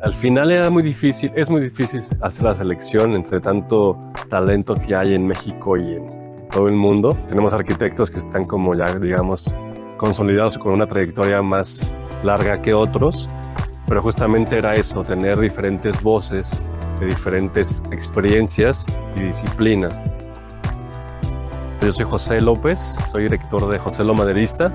Al final era muy difícil, es muy difícil hacer la selección entre tanto talento que hay en México y en todo el mundo. Tenemos arquitectos que están como ya, digamos, consolidados con una trayectoria más larga que otros, pero justamente era eso, tener diferentes voces de diferentes experiencias y disciplinas. Yo soy José López, soy director de José Lo Maderista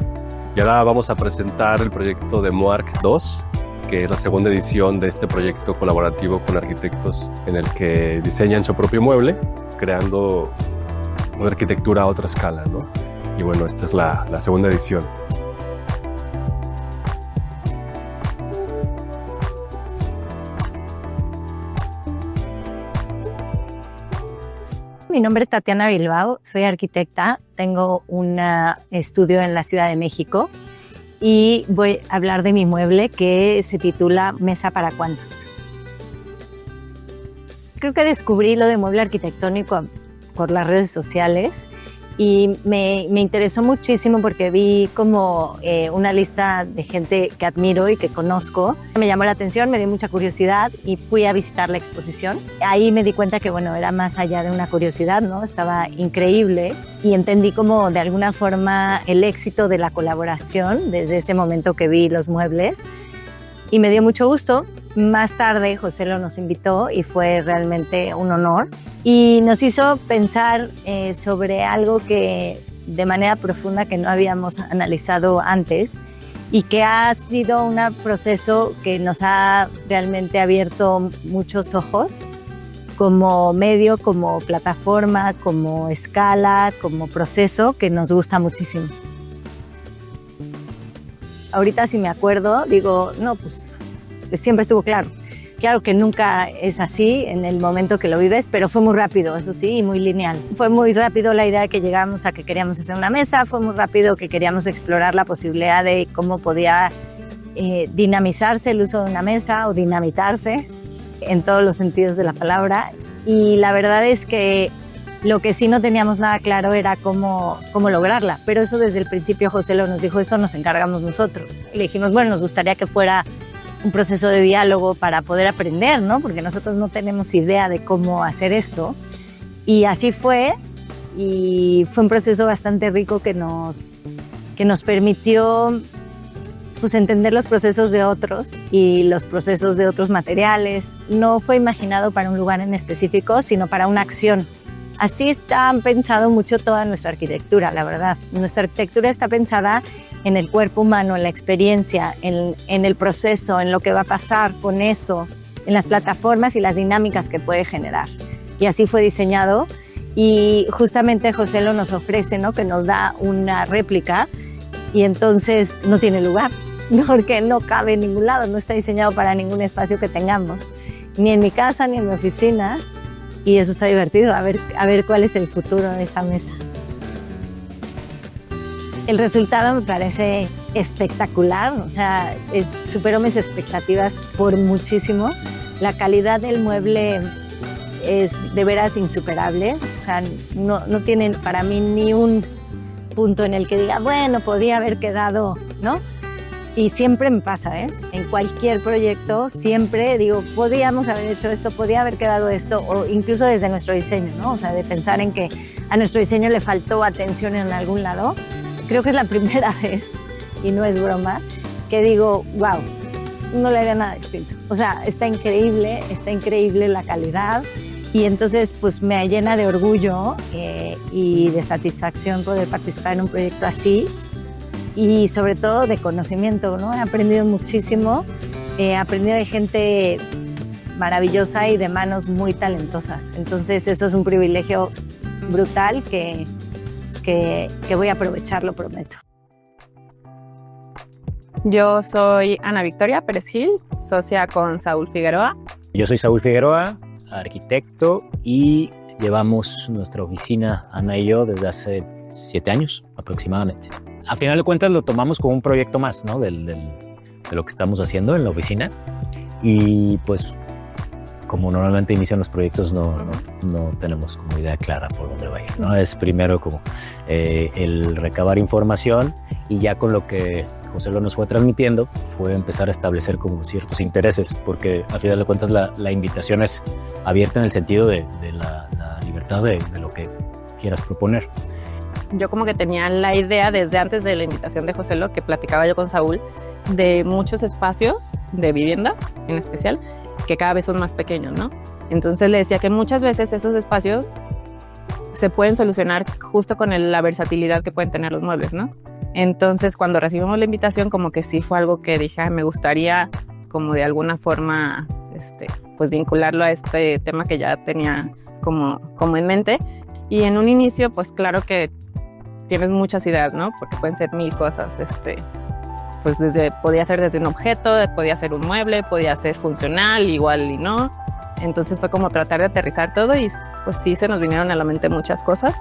y ahora vamos a presentar el proyecto de MOARC 2, que es la segunda edición de este proyecto colaborativo con arquitectos en el que diseñan su propio mueble, creando una arquitectura a otra escala, ¿no? Y bueno, esta es la segunda edición. Mi nombre es Tatiana Bilbao, soy arquitecta, tengo un estudio en la Ciudad de México y voy a hablar de mi mueble que se titula Mesa para Cuantos. Creo que descubrí lo de mueble arquitectónico por las redes sociales y me interesó muchísimo porque vi como una lista de gente que admiro y que conozco. Me llamó la atención, me dio mucha curiosidad y fui a visitar la exposición. Ahí me di cuenta que bueno, era más allá de una curiosidad, ¿no? Estaba increíble y entendí como de alguna forma el éxito de la colaboración desde ese momento que vi los muebles y me dio mucho gusto. Más tarde José Lo nos invitó y fue realmente un honor y nos hizo pensar sobre algo que de manera profunda que no habíamos analizado antes y que ha sido un proceso que nos ha realmente abierto muchos ojos como medio, como plataforma, como escala, como proceso que nos gusta muchísimo. Ahorita si me acuerdo digo, no, pues siempre estuvo claro. Claro que nunca es así en el momento que lo vives, pero fue muy rápido, eso sí, y muy lineal. Fue muy rápido la idea de que llegamos a que queríamos hacer una mesa, fue muy rápido que queríamos explorar la posibilidad de cómo podía dinamizarse el uso de una mesa o dinamitarse en todos los sentidos de la palabra. Y la verdad es que lo que sí no teníamos nada claro era cómo lograrla, pero eso desde el principio José Lo nos dijo, eso nos encargamos nosotros. Y le dijimos, bueno, nos gustaría que fuera un proceso de diálogo para poder aprender, ¿no? Porque nosotros no tenemos idea de cómo hacer esto. Y así fue, y fue un proceso bastante rico que nos permitió pues, entender los procesos de otros y los procesos de otros materiales. No fue imaginado para un lugar en específico, sino para una acción. Así está pensado mucho toda nuestra arquitectura, la verdad. Nuestra arquitectura está pensada en el cuerpo humano, en la experiencia, en el proceso, en lo que va a pasar con eso, en las plataformas y las dinámicas que puede generar. Y así fue diseñado y justamente José Lo nos ofrece, ¿no? Que nos da una réplica y entonces no tiene lugar, porque no cabe en ningún lado, no está diseñado para ningún espacio que tengamos, ni en mi casa ni en mi oficina. Y eso está divertido, a ver cuál es el futuro de esa mesa. El resultado me parece espectacular, o sea, superó mis expectativas por muchísimo. La calidad del mueble es de veras insuperable, o sea, no tienen para mí ni un punto en el que diga, bueno, podía haber quedado, ¿no? Y siempre me pasa, ¿eh? En cualquier proyecto siempre digo, podíamos haber hecho esto, podía haber quedado esto, o incluso desde nuestro diseño, ¿no? O sea, de pensar en que a nuestro diseño le faltó atención en algún lado. Creo que es la primera vez, y no es broma, que digo, wow, no le haría nada distinto. O sea, está increíble la calidad y entonces pues me llena de orgullo y de satisfacción poder participar en un proyecto así. Y sobre todo de conocimiento, ¿no? He aprendido muchísimo, he aprendido de gente maravillosa y de manos muy talentosas. Entonces eso es un privilegio brutal que voy a aprovechar, lo prometo. Yo soy Ana Victoria Pérez Gil, socia con Saúl Figueroa. Yo soy Saúl Figueroa, arquitecto, y llevamos nuestra oficina, Ana y yo, desde hace 7 años aproximadamente. A final de cuentas lo tomamos como un proyecto más, ¿no? de lo que estamos haciendo en la oficina y pues como normalmente inician los proyectos, no tenemos como idea clara por dónde va a ir, ¿no? Es primero como el recabar información, y ya con lo que José lo nos fue transmitiendo fue empezar a establecer como ciertos intereses, porque al final de cuentas la invitación es abierta en el sentido de la libertad de lo que quieras proponer. Yo como que tenía la idea desde antes de la invitación de José, lo que platicaba yo con Saúl, de muchos espacios de vivienda en especial que cada vez son más pequeños, ¿no? Entonces le decía que muchas veces esos espacios se pueden solucionar justo con la versatilidad que pueden tener los muebles, ¿no? Entonces cuando recibimos la invitación, como que sí fue algo que dije, me gustaría como de alguna forma pues vincularlo a este tema que ya tenía como en mente. Y en un inicio pues claro que tienes muchas ideas, ¿no? Porque pueden ser mil cosas, pues podía ser desde un objeto, podía ser un mueble, podía ser funcional, igual y no. Entonces fue como tratar de aterrizar todo, y pues sí se nos vinieron a la mente muchas cosas,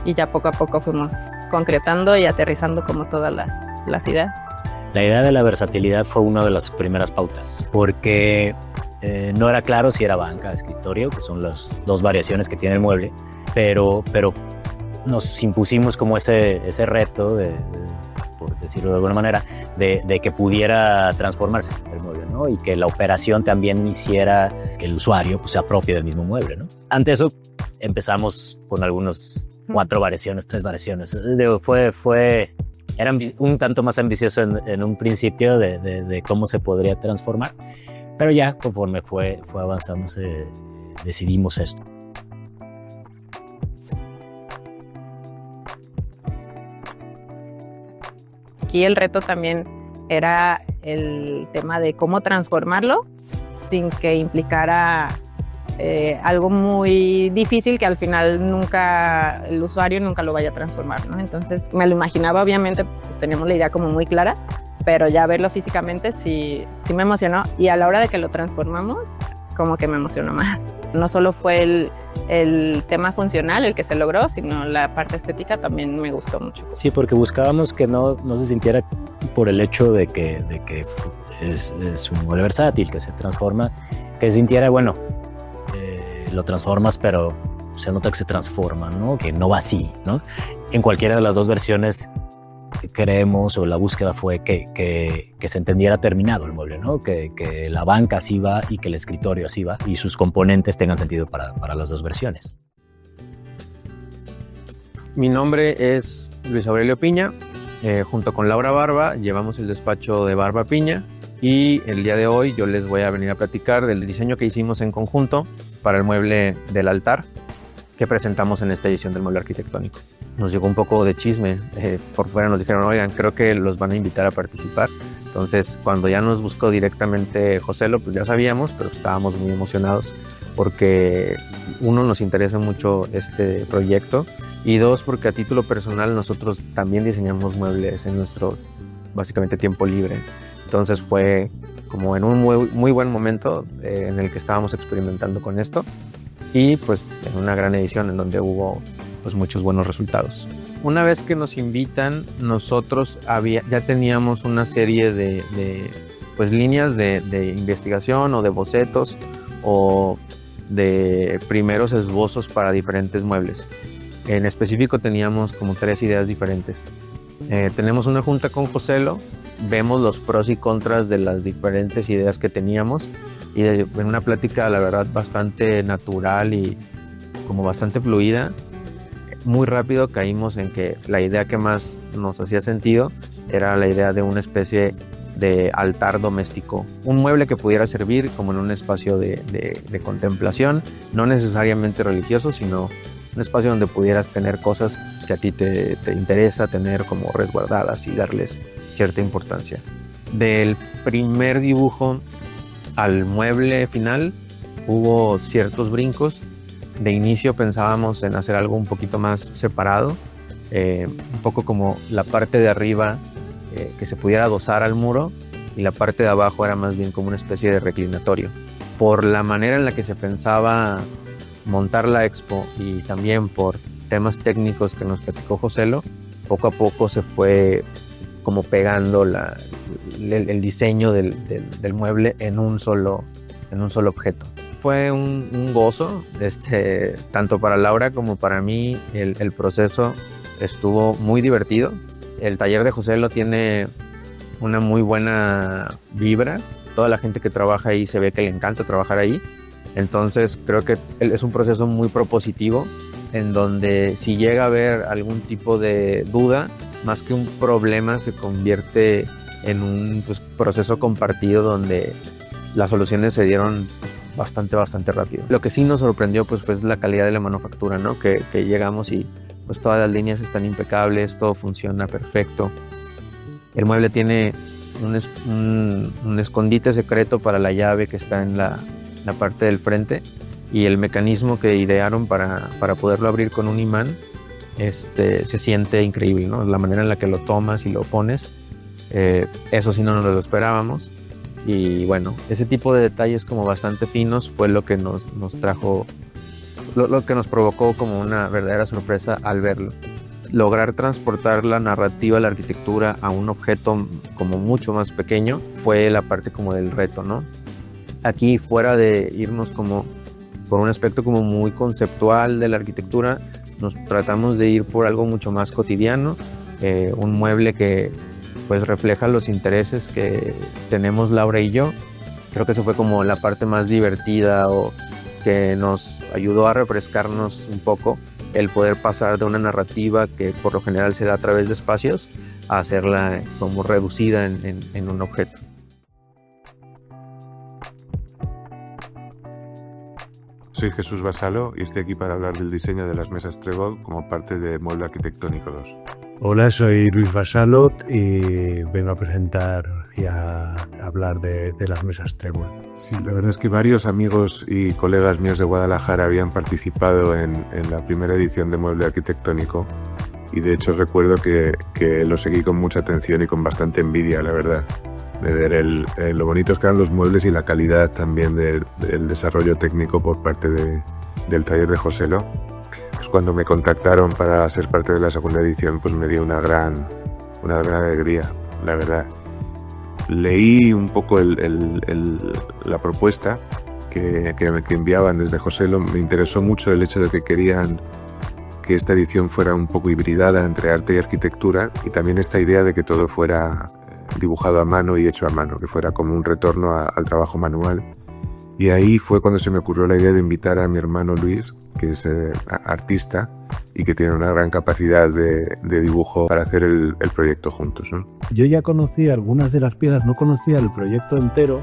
y ya poco a poco fuimos concretando y aterrizando como todas las ideas. La idea de la versatilidad fue una de las primeras pautas, porque no era claro si era banca, escritorio, que son las dos variaciones que tiene el mueble, pero nos impusimos como ese reto por decirlo de alguna manera, de que pudiera transformarse el mueble, ¿no? Y que la operación también hiciera que el usuario pues, se apropie del mismo mueble, ¿no? Ante eso empezamos con algunos 4 variaciones, 3 variaciones. Era un tanto más ambicioso en un principio de cómo se podría transformar, pero ya conforme fue avanzando decidimos esto. Aquí el reto también era el tema de cómo transformarlo sin que implicara algo muy difícil que al final el usuario nunca lo vaya a transformar, ¿no? Entonces me lo imaginaba, obviamente, pues teníamos la idea como muy clara, pero ya verlo físicamente sí me emocionó, y a la hora de que lo transformamos, como que me emocionó más. No solo fue el tema funcional el que se logró, sino la parte estética también me gustó mucho. Sí, porque buscábamos que no se sintiera por el hecho de que es un mueble versátil, que se transforma, que se sintiera, bueno, lo transformas, pero se nota que se transforma, ¿no? Que no va así, ¿no? En cualquiera de las dos versiones creemos, o la búsqueda fue que se entendiera terminado el mueble, ¿no? Que la banca así va y que el escritorio así va, y sus componentes tengan sentido para las dos versiones. Mi nombre es Luis Aurelio Piña. Junto con Laura Barba llevamos el despacho de Barba Piña, y el día de hoy yo les voy a venir a platicar del diseño que hicimos en conjunto para el mueble del altar que presentamos en esta edición del mueble arquitectónico. Nos llegó un poco de chisme, por fuera nos dijeron, oigan, creo que los van a invitar a participar. Entonces, cuando ya nos buscó directamente Joselo, pues ya sabíamos, pero estábamos muy emocionados porque, uno, nos interesa mucho este proyecto, y dos, porque a título personal nosotros también diseñamos muebles en nuestro, básicamente, tiempo libre. Entonces fue como en un muy buen momento en el que estábamos experimentando con esto, y pues en una gran edición en donde hubo pues muchos buenos resultados. Una vez que nos invitan, nosotros ya teníamos una serie de pues líneas de investigación, o de bocetos, o de primeros esbozos para diferentes muebles. En específico teníamos como 3 ideas diferentes. Tenemos una junta con Joselo, vemos los pros y contras de las diferentes ideas que teníamos, y en una plática, la verdad, bastante natural y como bastante fluida, muy rápido caímos en que la idea que más nos hacía sentido era la idea de una especie de altar doméstico, un mueble que pudiera servir como en un espacio de contemplación, no necesariamente religioso, sino un espacio donde pudieras tener cosas que a ti te interesa tener como resguardadas y darles cierta importancia. Del primer dibujo al mueble final hubo ciertos brincos. De inicio pensábamos en hacer algo un poquito más separado, un poco como la parte de arriba que se pudiera adosar al muro, y la parte de abajo era más bien como una especie de reclinatorio. Por la manera en la que se pensaba montar la expo, y también por temas técnicos que nos platicó Joselo, poco a poco se fue como pegando el diseño del mueble en un solo objeto. fue un gozo, tanto para Laura como para mí. El proceso estuvo muy divertido. El taller de Joselo tiene una muy buena vibra. Toda la gente que trabaja ahí se ve que le encanta trabajar ahí. Entonces creo que es un proceso muy propositivo, en donde si llega a haber algún tipo de duda, más que un problema, se convierte en un proceso compartido donde las soluciones se dieron bastante rápido. Lo que sí nos sorprendió pues fue la calidad de la manufactura, ¿no? Que llegamos y pues todas las líneas están impecables, todo funciona perfecto. El mueble tiene un escondite secreto para la llave que está en la parte del frente, y el mecanismo que idearon para poderlo abrir con un imán se siente increíble, ¿no? La manera en la que lo tomas y lo pones, eso sí no nos lo esperábamos. Y bueno, ese tipo de detalles como bastante finos fue lo que nos trajo, lo que nos provocó como una verdadera sorpresa al verlo. Lograr transportar la narrativa, la arquitectura a un objeto como mucho más pequeño fue la parte como del reto, ¿no? Aquí, fuera de irnos como por un aspecto como muy conceptual de la arquitectura, nos tratamos de ir por algo mucho más cotidiano, un mueble que pues refleja los intereses que tenemos Laura y yo. Creo que eso fue como la parte más divertida, o que nos ayudó a refrescarnos un poco, el poder pasar de una narrativa que por lo general se da a través de espacios a hacerla como reducida en un objeto. Soy Jesús Basalo y estoy aquí para hablar del diseño de las mesas Trébol como parte de Mueble Arquitectónico 2. Hola, soy Luis Basalo y vengo a presentar y a hablar de las mesas Trébol. Sí, la verdad es que varios amigos y colegas míos de Guadalajara habían participado en la primera edición de Mueble Arquitectónico, y de hecho recuerdo que lo seguí con mucha atención y con bastante envidia, la verdad, de ver lo bonitos que eran los muebles y la calidad también del desarrollo técnico por parte del taller de Joselo. Pues cuando me contactaron para ser parte de la segunda edición, pues me dio una gran alegría, la verdad. Leí un poco la propuesta que enviaban desde Joselo. Me interesó mucho el hecho de que querían que esta edición fuera un poco hibridada entre arte y arquitectura, y también esta idea de que todo fuera dibujado a mano y hecho a mano, que fuera como un retorno al trabajo manual. Y ahí fue cuando se me ocurrió la idea de invitar a mi hermano Luis, que es artista y que tiene una gran capacidad de dibujo, para hacer el proyecto juntos, ¿no? Yo ya conocía algunas de las piezas, no conocía el proyecto entero,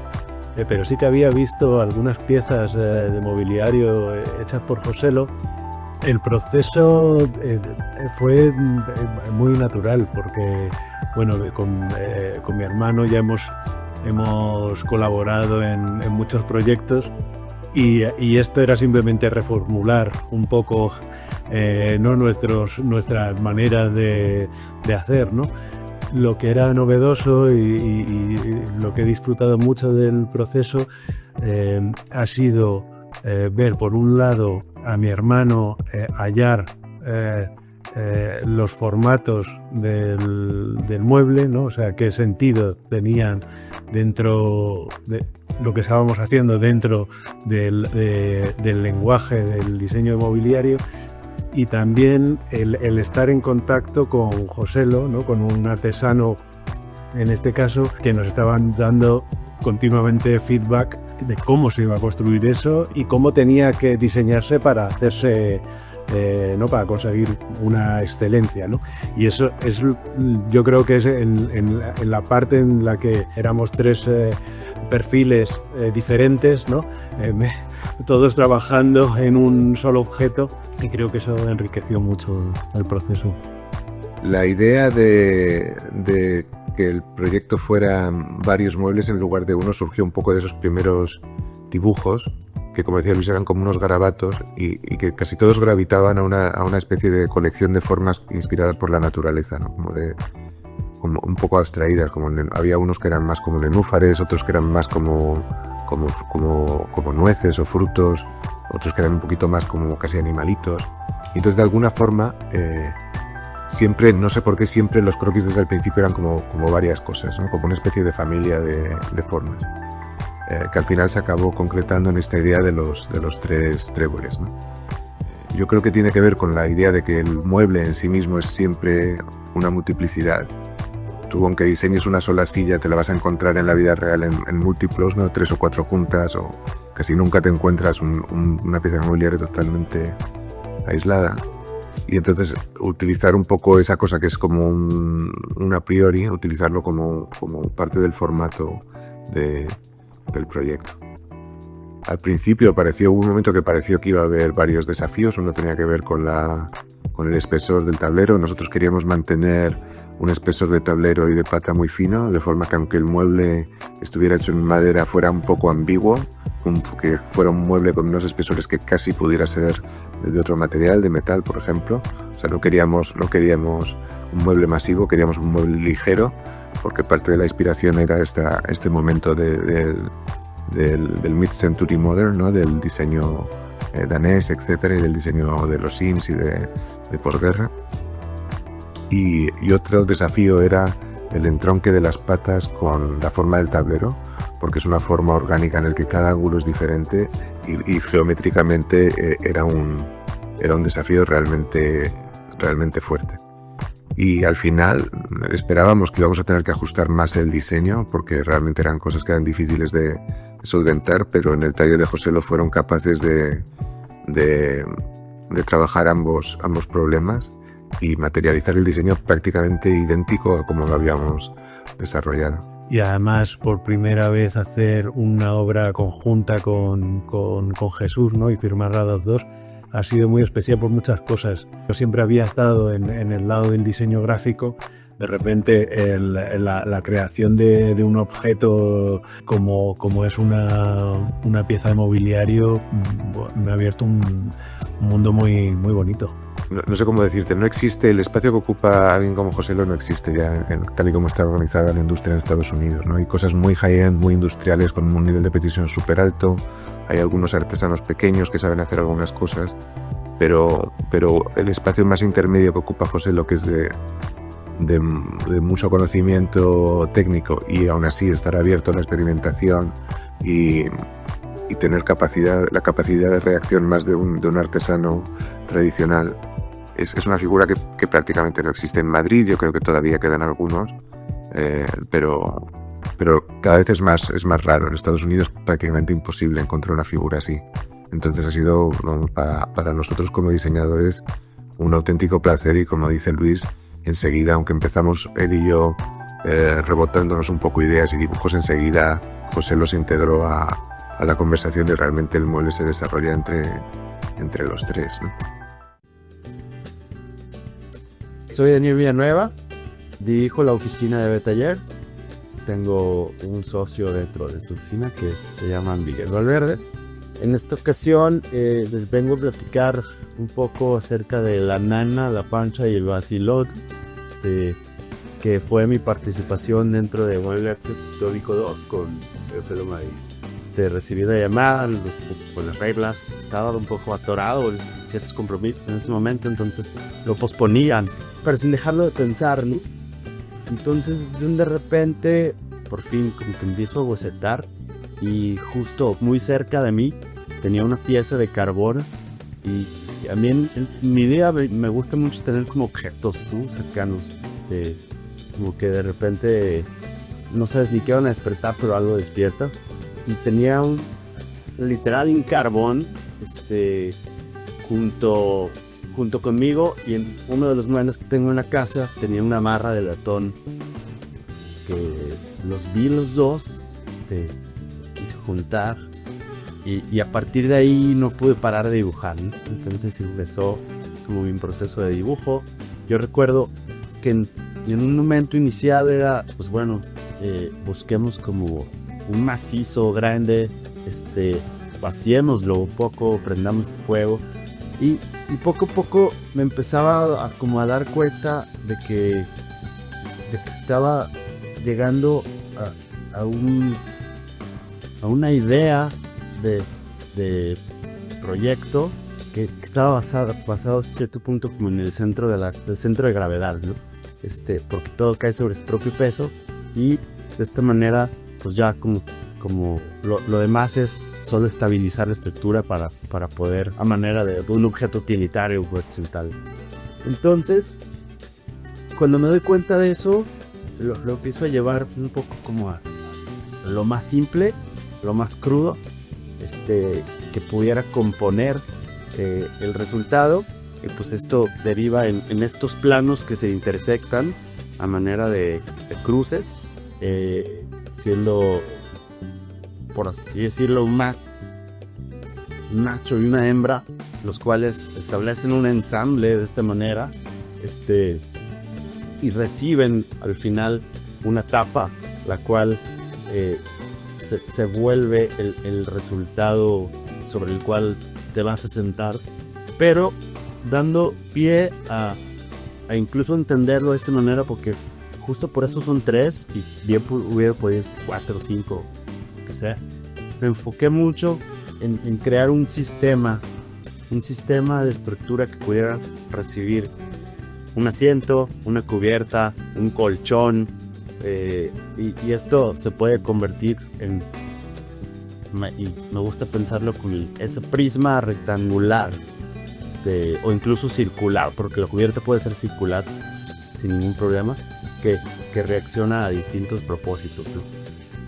pero sí que había visto algunas piezas de mobiliario hechas por Joselo. El proceso fue muy natural, porque bueno, con mi hermano ya hemos colaborado en muchos proyectos, y esto era simplemente reformular un poco no nuestras maneras de hacer, ¿no? Lo que era novedoso y lo que he disfrutado mucho del proceso ha sido ver, por un lado, a mi hermano hallar los formatos del mueble, ¿no? O sea, qué sentido tenían dentro de lo que estábamos haciendo, dentro del lenguaje del diseño mobiliario, y también el estar en contacto con Joselo, ¿no? Con un artesano, en este caso, que nos estaban dando continuamente feedback de cómo se iba a construir eso y cómo tenía que diseñarse para hacerse, ¿no? Para conseguir una excelencia, ¿no? Y eso es, yo creo que es en la parte en la que éramos tres perfiles diferentes, ¿no? Todos trabajando en un solo objeto, y creo que eso enriqueció mucho el proceso. La idea de que el proyecto fuera varios muebles en lugar de uno surgió un poco de esos primeros dibujos, que como decía Luis eran como unos garabatos, y que casi todos gravitaban a una especie de colección de formas inspiradas por la naturaleza, ¿no? Como un poco abstraídas, había unos que eran más como nenúfares, otros que eran más como nueces o frutos, otros que eran un poquito más como casi animalitos. Y entonces, de alguna forma, siempre, no sé por qué, siempre los croquis desde el principio eran como varias cosas, ¿no? Como una especie de familia de formas. que al final se acabó concretando en esta idea de los 3 tréboles, ¿no? Yo creo que tiene que ver con la idea de que el mueble en sí mismo es siempre una multiplicidad. Tú, aunque diseñes una sola silla, te la vas a encontrar en la vida real en múltiplos, ¿no? 3 o 4 juntas, o casi nunca te encuentras una pieza de mobiliario totalmente aislada. Y entonces utilizar un poco esa cosa que es como un a priori, utilizarlo como parte del formato del proyecto. Al principio hubo un momento que pareció que iba a haber varios desafíos. Uno tenía que ver con el espesor del tablero. Nosotros queríamos mantener un espesor de tablero y de pata muy fino, de forma que aunque el mueble estuviera hecho en madera fuera un poco ambiguo, que fuera un mueble con unos espesores que casi pudiera ser de otro material, de metal, por ejemplo. O sea, no queríamos un mueble masivo, queríamos un mueble ligero, porque parte de la inspiración era este momento del mid-century modern, ¿no? Del diseño danés, etcétera, y del diseño de los Sims y de posguerra. Y otro desafío era el entronque de las patas con la forma del tablero, porque es una forma orgánica en la que cada ángulo es diferente y geométricamente era un desafío realmente fuerte. Y al final esperábamos que íbamos a tener que ajustar más el diseño, porque realmente eran cosas que eran difíciles de solventar, pero en el taller de Joselo fueron capaces de trabajar ambos problemas y materializar el diseño prácticamente idéntico a como lo habíamos desarrollado. Y además, por primera vez, hacer una obra conjunta con Jesús, ¿no? Y firmarla los dos ha sido muy especial por muchas cosas. Yo siempre había estado en el lado del diseño gráfico. De repente la creación de un objeto como es una pieza de mobiliario me ha abierto un mundo muy, muy bonito. No sé cómo decirte, no existe, el espacio que ocupa alguien como Joselo no existe ya tal y como está organizada la industria en Estados Unidos, ¿no? Hay cosas muy high-end, muy industriales, con un nivel de precisión súper alto. Hay algunos artesanos pequeños que saben hacer algunas cosas, pero el espacio más intermedio que ocupa Joselo, que es de mucho conocimiento técnico y aún así estar abierto a la experimentación y tener la capacidad de reacción más de un artesano tradicional, es una figura que prácticamente no existe en Madrid. Yo creo que todavía quedan algunos, pero cada vez es más raro. En Estados Unidos es prácticamente imposible encontrar una figura así. Entonces ha sido para nosotros como diseñadores un auténtico placer, y como dice Luis, enseguida, aunque empezamos él y yo rebotándonos un poco ideas y dibujos, enseguida José los integró a la conversación y realmente el mueble se desarrolla entre los tres, ¿no? Soy Daniel Villanueva, dirijo la oficina de Betaller. Tengo un socio dentro de su oficina que se llama Miguel Valverde. En esta ocasión les vengo a platicar un poco acerca de La Nana, La Pancha y el Vacilot, que fue mi participación dentro de Mueble Arquitectónico 2 con Joselo Maíz. Recibí la llamada con las reglas, estaba un poco atorado en ciertos compromisos en ese momento, entonces lo posponían, pero sin dejarlo de pensar, ¿no? Entonces de repente, por fin, como que empiezo a bocetar, y justo muy cerca de mí tenía una pieza de carbón, y a mí en mi vida me gusta mucho tener como objetos, ¿no?, cercanos, como que de repente no sabes ni qué van a despertar, pero algo despierta. Y tenía literal un carbón junto conmigo, y en uno de los muebles que tengo en la casa tenía una barra de latón que los vi los dos, quise juntar, y a partir de ahí no pude parar de dibujar, ¿no? Entonces empezó como mi proceso de dibujo. Yo recuerdo que en un momento inicial era, pues bueno, busquemos como un macizo grande, vaciémoslo un poco, prendamos fuego, y poco a poco me empezaba a dar cuenta de que estaba llegando a una idea de proyecto que estaba basado hasta cierto punto como en el centro de gravedad, ¿no? Porque todo cae sobre su propio peso, y de esta manera pues ya como como lo demás es solo estabilizar la estructura para poder, a manera de un objeto utilitario horizontal. Entonces, cuando me doy cuenta de eso, lo empiezo a llevar un poco como a lo más simple, lo más crudo, que pudiera componer el resultado. Y pues esto deriva en estos planos que se intersectan a manera de cruces, siendo, por así decirlo, un macho y una hembra, los cuales establecen un ensamble de esta manera, y reciben al final una tapa, la cual se vuelve el resultado sobre el cual te vas a sentar, pero dando pie a incluso entenderlo de esta manera, porque justo por eso son 3 y bien hubiera podido ser 4 o 5, que sea. Me enfoqué mucho en crear un sistema de estructura que pudiera recibir un asiento, una cubierta, un colchón, y esto se puede convertir en, y me gusta pensarlo con ese prisma rectangular, o incluso circular, porque la cubierta puede ser circular sin ningún problema, que reacciona a distintos propósitos, ¿no?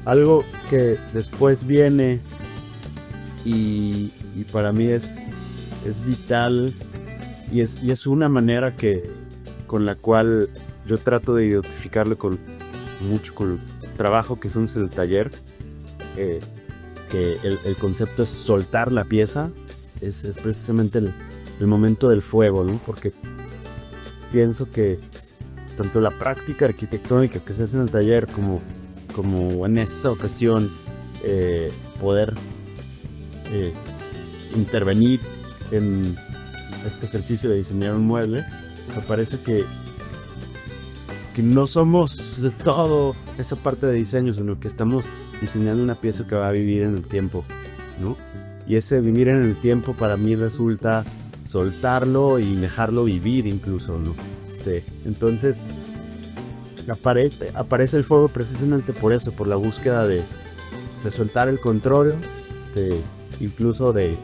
Algo que después viene y para mí es vital, y es una manera con la cual yo trato de identificarlo con el trabajo que hacemos en el taller, que el concepto es soltar la pieza, es precisamente el momento del fuego, ¿no? Porque pienso que tanto la práctica arquitectónica que se hace en el taller como en esta ocasión poder intervenir en este ejercicio de diseñar un mueble, me parece que no somos de todo esa parte de diseño, sino que estamos diseñando una pieza que va a vivir en el tiempo, ¿no? Y ese vivir en el tiempo para mí resulta soltarlo y dejarlo vivir incluso, ¿no? Entonces aparece el fuego precisamente por eso, por la búsqueda de soltar el control, incluso de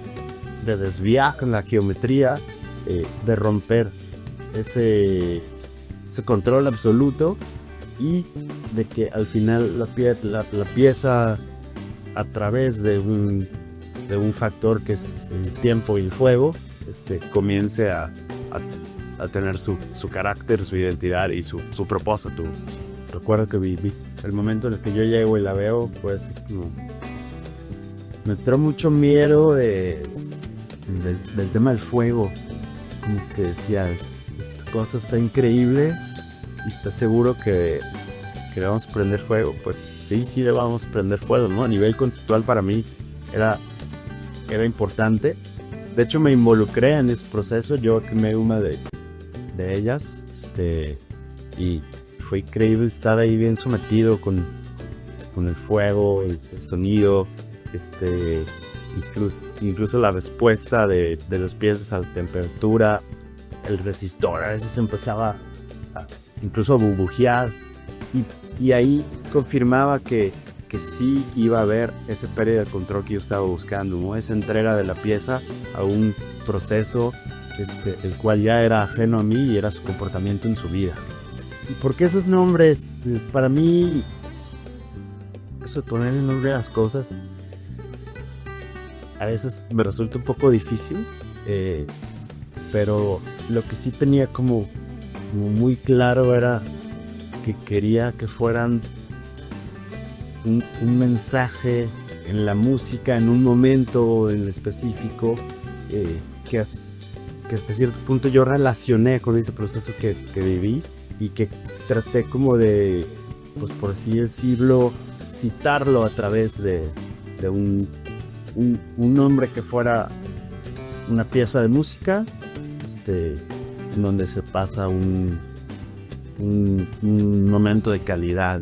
desviar la geometría, de romper ese control absoluto, y de que al final la pieza, a través de un factor que es el tiempo y el fuego, comience a tener su carácter, su identidad y su propósito. Recuerdo que viví el momento en el que yo llego y la veo, pues me entró mucho miedo del tema del fuego. Como que decías, esta cosa está increíble y estás seguro que le vamos a prender fuego. Pues sí le vamos a prender fuego, ¿no? A nivel conceptual para mí era importante. De hecho me involucré en ese proceso, yo quemé una de ellas, y fue increíble estar ahí bien sometido con el fuego, el sonido, incluso la respuesta de los pies a la temperatura, el resistor a veces empezaba incluso a burbujear, y ahí confirmaba que sí iba a haber esa pérdida de control que yo estaba buscando, ¿no? Esa entrega de la pieza a un proceso el cual ya era ajeno a mí y era su comportamiento en su vida. ¿Y por qué esos nombres? Para mí, eso de poner el nombre a las cosas a veces me resulta un poco difícil, pero lo que sí tenía como muy claro era que quería que fueran un mensaje en la música, en un momento en específico, que hasta cierto punto yo relacioné con ese proceso que viví, y que traté como de, pues por así decirlo, citarlo a través de un nombre que fuera una pieza de música, en donde se pasa un momento de calidad.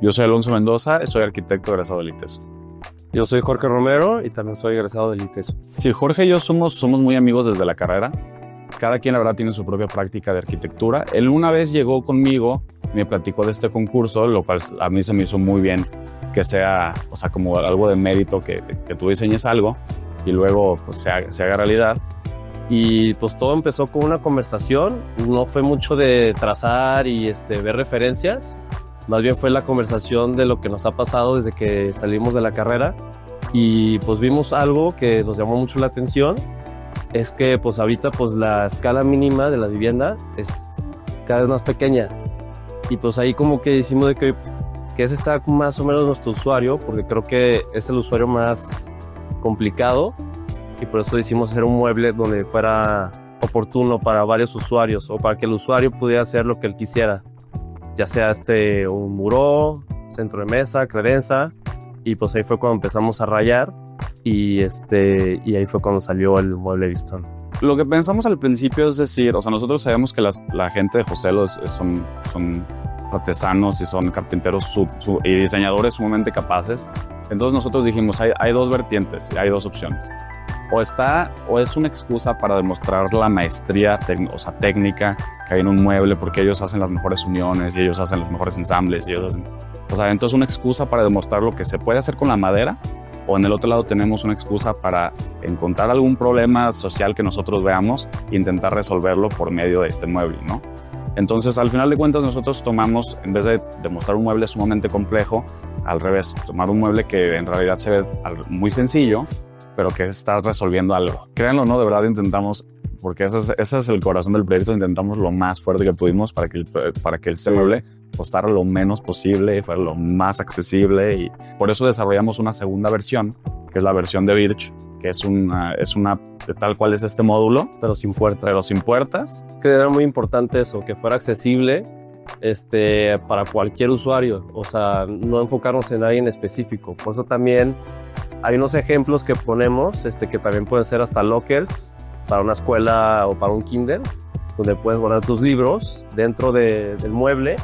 Yo soy Alonso Mendoza, soy arquitecto egresado del ITESO. Yo soy Jorge Romero y también soy egresado del ITESO. Sí, Jorge y yo somos muy amigos desde la carrera. Cada quien, la verdad, tiene su propia práctica de arquitectura. Él una vez llegó conmigo me platicó de este concurso, lo cual a mí se me hizo muy bien que sea, o sea, como algo de mérito que tú diseñes algo y luego pues se haga realidad. Y pues todo empezó con una conversación, no fue mucho de trazar y ver referencias, más bien fue la conversación de lo que nos ha pasado desde que salimos de la carrera y pues vimos algo que nos llamó mucho la atención, es que pues ahorita pues la escala mínima de la vivienda es cada vez más pequeña y pues ahí como que decimos de que ese está más o menos nuestro usuario, porque creo que es el usuario más complicado y por eso decidimos hacer un mueble donde fuera oportuno para varios usuarios o para que el usuario pudiera hacer lo que él quisiera, ya sea un muró, centro de mesa, credenza, y pues ahí fue cuando empezamos a rayar y ahí fue cuando salió el mueble Bistón. Lo que pensamos al principio es decir, o sea, nosotros sabemos que la gente de Joselo son artesanos y son carpinteros y diseñadores sumamente capaces. Entonces nosotros dijimos, hay dos vertientes, hay dos opciones. O es una excusa para demostrar la maestría técnica que hay en un mueble, porque ellos hacen las mejores uniones y ellos hacen los mejores ensambles y entonces una excusa para demostrar lo que se puede hacer con la madera, o en el otro lado tenemos una excusa para encontrar algún problema social que nosotros veamos e intentar resolverlo por medio de este mueble, ¿no? Entonces, al final de cuentas, nosotros tomamos, en vez de demostrar un mueble sumamente complejo, al revés, tomar un mueble que en realidad se ve muy sencillo, pero que está resolviendo algo. Créanlo o no, de verdad intentamos, porque ese es el corazón del proyecto, intentamos lo más fuerte que pudimos para que este mueble costara lo menos posible y fuera lo más accesible, y por eso desarrollamos una segunda versión, que es la versión de Birch, que es una de tal cual es este módulo, pero sin puertas. Que era muy importante eso, que fuera accesible para cualquier usuario, o sea, no enfocarnos en nadie en específico. Por eso también hay unos ejemplos que ponemos, que también pueden ser hasta lockers para una escuela o para un kinder, donde puedes guardar tus libros dentro del mueble,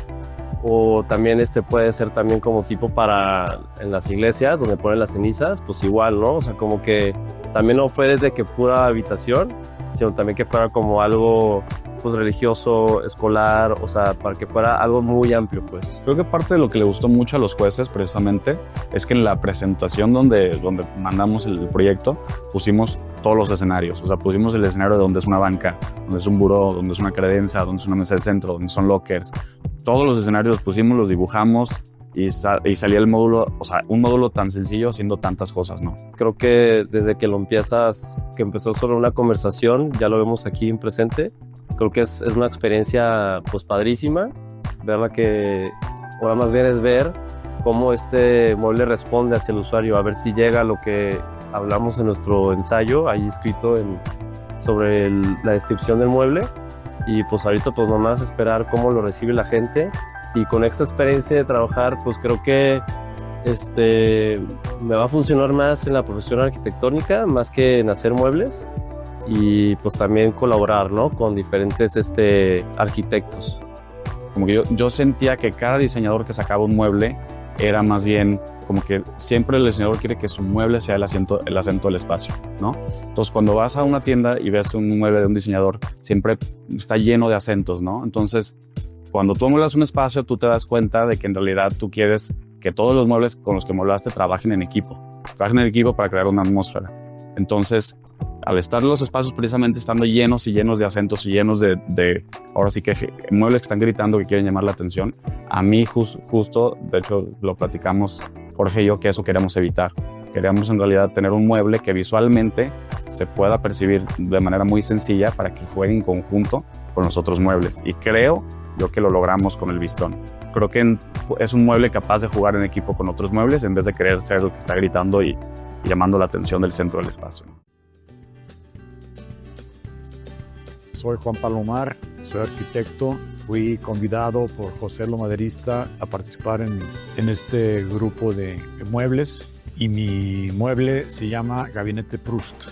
o también puede ser también como tipo para en las iglesias donde ponen las cenizas, pues igual, ¿no? O sea, como que también no fue desde que pura habitación, sino también que fuera como algo pues religioso, escolar, o sea, para que fuera algo muy amplio, pues. Creo que parte de lo que le gustó mucho a los jueces precisamente es que en la presentación donde mandamos el proyecto pusimos todos los escenarios, o sea, pusimos el escenario de donde es una banca, donde es un buró, donde es una credenza, donde es una mesa de centro, donde son lockers. Todos los escenarios los pusimos, los dibujamos y salía el módulo, o sea, un módulo tan sencillo haciendo tantas cosas, ¿no? Creo que desde que que empezó solo una conversación, ya lo vemos aquí en presente. Creo que es una experiencia pues padrísima, verla, que ahora más bien es ver cómo este mueble responde hacia el usuario, a ver si llega a lo que hablamos en nuestro ensayo, ahí escrito sobre la descripción del mueble, y pues ahorita pues nomás esperar cómo lo recibe la gente, y con esta experiencia de trabajar pues creo que me va a funcionar más en la profesión arquitectónica más que en hacer muebles, y pues también colaborar, ¿no?, con diferentes arquitectos. Como que yo sentía que cada diseñador que sacaba un mueble era más bien como que siempre el diseñador quiere que su mueble sea el acento del espacio, ¿no? Entonces, cuando vas a una tienda y ves un mueble de un diseñador, siempre está lleno de acentos, ¿no? Entonces, cuando tú amueblas un espacio, tú te das cuenta de que en realidad tú quieres que todos los muebles con los que amueblaste trabajen en equipo para crear una atmósfera. Entonces, al estar los espacios precisamente estando llenos y llenos de acentos y llenos de ahora sí que muebles que están gritando, que quieren llamar la atención, a mí justo, de hecho lo platicamos Jorge y yo, que eso queremos evitar. Queríamos en realidad tener un mueble que visualmente se pueda percibir de manera muy sencilla para que juegue en conjunto con los otros muebles, y creo yo que lo logramos con el Bistón. Creo que es un mueble capaz de jugar en equipo con otros muebles en vez de querer ser el que está gritando y llamando la atención del centro del espacio. Soy Juan Palomar, soy arquitecto. Fui convidado por Joselo Maderista a participar en este grupo de muebles, y mi mueble se llama Gabinete Proust.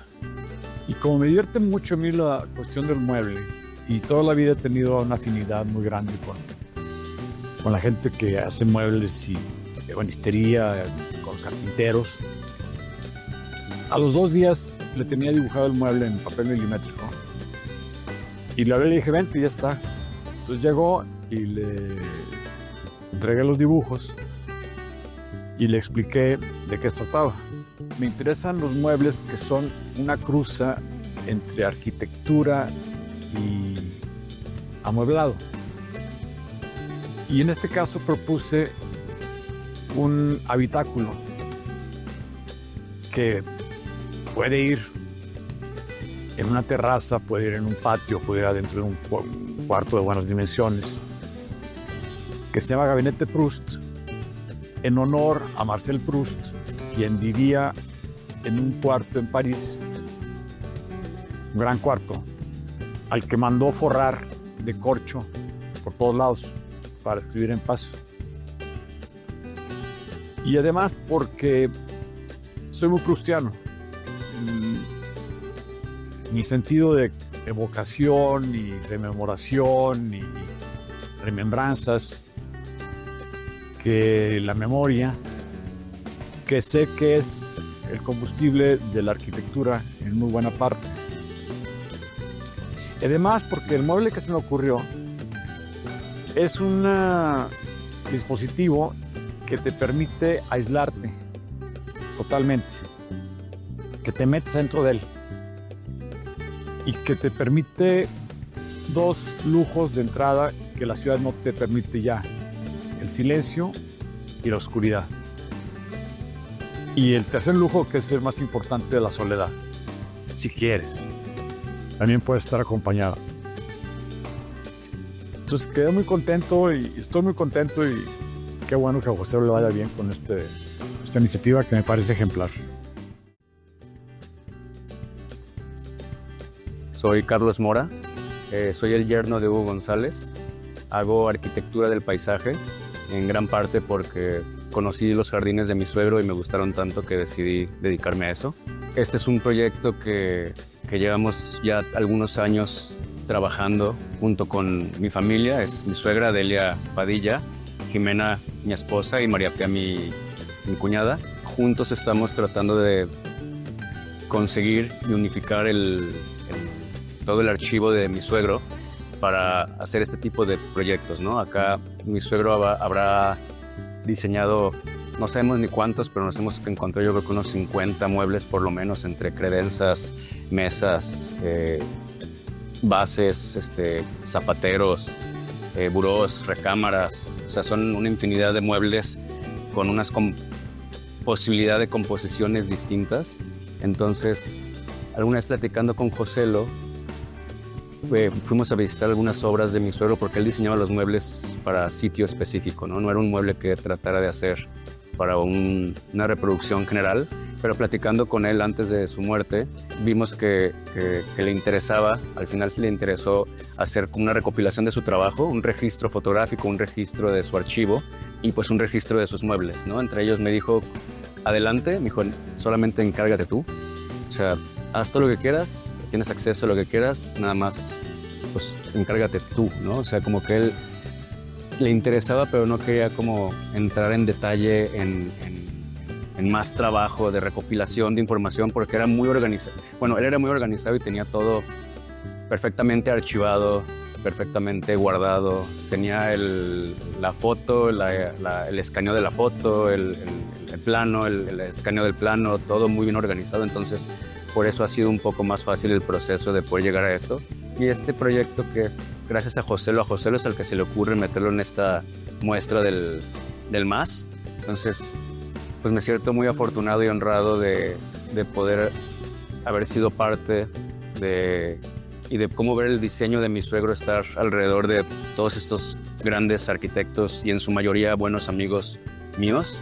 Y como me divierte mucho a mí la cuestión del mueble, y toda la vida he tenido una afinidad muy grande con la gente que hace muebles y ebanistería, con los carpinteros, a los 2 días le tenía dibujado el mueble en papel milimétrico. Y le hablé y le dije, vente, y ya está. Entonces llegó y le Entregué los dibujos y le expliqué de qué se trataba. Me interesan los muebles que son una cruza entre arquitectura y amueblado. Y en este caso propuse un habitáculo que puede ir en una terraza, puede ir en un patio, puede ir adentro de un cuarto de buenas dimensiones, que se llama Gabinete Proust, en honor a Marcel Proust, quien vivía en un cuarto en París, un gran cuarto, al que mandó forrar de corcho por todos lados para escribir en paz. Y además porque soy muy proustiano. Mi sentido de evocación y rememoración y remembranzas, que la memoria, que sé que es el combustible de la arquitectura en muy buena parte. Y además porque el mueble que se me ocurrió es un dispositivo que te permite aislarte totalmente, que te metes dentro de él y que te permite dos lujos de entrada que la ciudad no te permite ya: el silencio y la oscuridad. Y el tercer lujo, que es el más importante, de la soledad. Si quieres, también puedes estar acompañado. Entonces quedé muy contento y estoy muy contento, y qué bueno que a José le vaya bien con esta iniciativa que me parece ejemplar. Soy Carlos Mora, soy el yerno de Hugo González. Hago arquitectura del paisaje, en gran parte porque conocí los jardines de mi suegro y me gustaron tanto que decidí dedicarme a eso. Este es un proyecto que llevamos ya algunos años trabajando junto con mi familia. Es mi suegra Delia Padilla, Jimena, mi esposa, y María Pía, mi Juntos estamos tratando de conseguir y unificar todo el archivo de mi suegro para hacer este tipo de proyectos, ¿no? Acá mi suegro habrá diseñado, no sabemos ni cuántos, pero nos hemos encontrado yo creo que unos 50 muebles por lo menos, entre credenzas, mesas, bases, zapateros, burós, recámaras. O sea, son una infinidad de muebles con una posibilidad de composiciones distintas. Entonces, alguna vez platicando con Joselo, fuimos a visitar algunas obras de mi suegro porque él diseñaba los muebles para sitio específico, ¿no? No era un mueble que tratara de hacer para una reproducción general, pero platicando con él antes de su muerte, vimos que le interesaba, al final sí le interesó hacer una recopilación de su trabajo, un registro fotográfico, un registro de su archivo y pues un registro de sus muebles, ¿no? Entre ellos me dijo, adelante, me dijo, solamente encárgate tú, o sea, haz todo lo que quieras, tienes acceso a lo que quieras, nada más, pues encárgate tú, ¿no? O sea, como que él le interesaba, pero no quería como entrar en detalle en más trabajo de recopilación de información, porque era muy organizado. Bueno, él era muy organizado y tenía todo perfectamente archivado, perfectamente guardado. Tenía la foto, el escaneo de la foto, el plano, el escaneo del plano, todo muy bien organizado. Entonces, por eso ha sido un poco más fácil el proceso de poder llegar a esto. Y este proyecto, que es gracias a Joselo es el que se le ocurre meterlo en esta muestra del MAS. Entonces, pues me siento muy afortunado y honrado de poder haber sido parte y de cómo ver el diseño de mi suegro estar alrededor de todos estos grandes arquitectos y en su mayoría buenos amigos míos,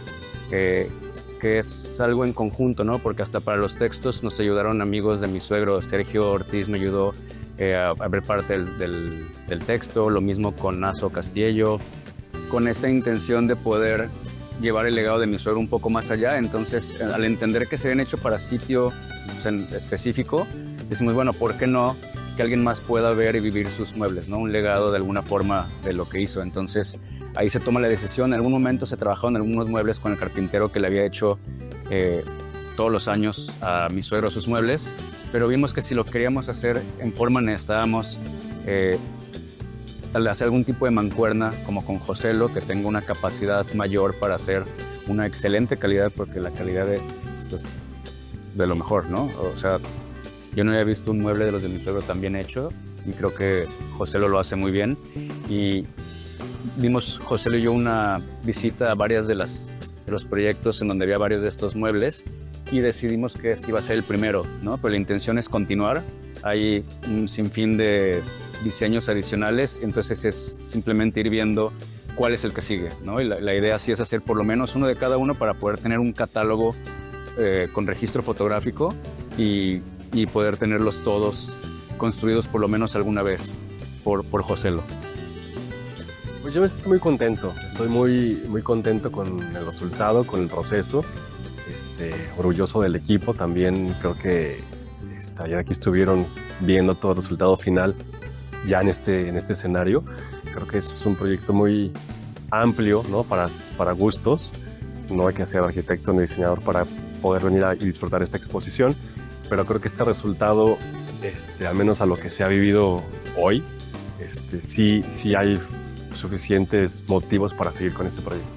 que es algo en conjunto, ¿no? Porque hasta para los textos nos ayudaron amigos de mi suegro. Sergio Ortiz me ayudó a ver parte del texto, lo mismo con Naso Castillo, con esta intención de poder llevar el legado de mi suegro un poco más allá. Entonces, al entender que se habían hecho para sitio en específico, decimos, bueno, ¿por qué no que alguien más pueda ver y vivir sus muebles, ¿no? Un legado de alguna forma de lo que hizo. Entonces, ahí se toma la decisión. En algún momento se trabajaron en algunos muebles con el carpintero que le había hecho todos los años a mi suegro sus muebles, pero vimos que si lo queríamos hacer en forma necesitábamos al hacer algún tipo de mancuerna, como con Joselo, que tenga una capacidad mayor para hacer una excelente calidad, porque la calidad es pues, de lo mejor, ¿no? O sea, yo no había visto un mueble de los de mi suegro tan bien hecho y creo que Joselo lo hace muy bien. Y dimos, Joselo y yo, una visita a varias de los proyectos en donde había varios de estos muebles y decidimos que este iba a ser el primero, ¿no? Pero la intención es continuar. Hay un sinfín de diseños adicionales, entonces es simplemente ir viendo cuál es el que sigue, ¿no? Y la idea sí es hacer por lo menos uno de cada uno para poder tener un catálogo con registro fotográfico y poder tenerlos todos construidos por lo menos alguna vez por Joselo. Pues yo estoy muy contento, estoy muy contento con el resultado, con el proceso, orgulloso del equipo también. Creo que ayer aquí estuvieron viendo todo el resultado final ya en este escenario. Creo que es un proyecto muy amplio, ¿no? Para gustos. No hay que ser arquitecto ni diseñador para poder venir y disfrutar esta exposición, pero creo que este resultado, al menos a lo que se ha vivido hoy, sí hay suficientes motivos para seguir con este proyecto.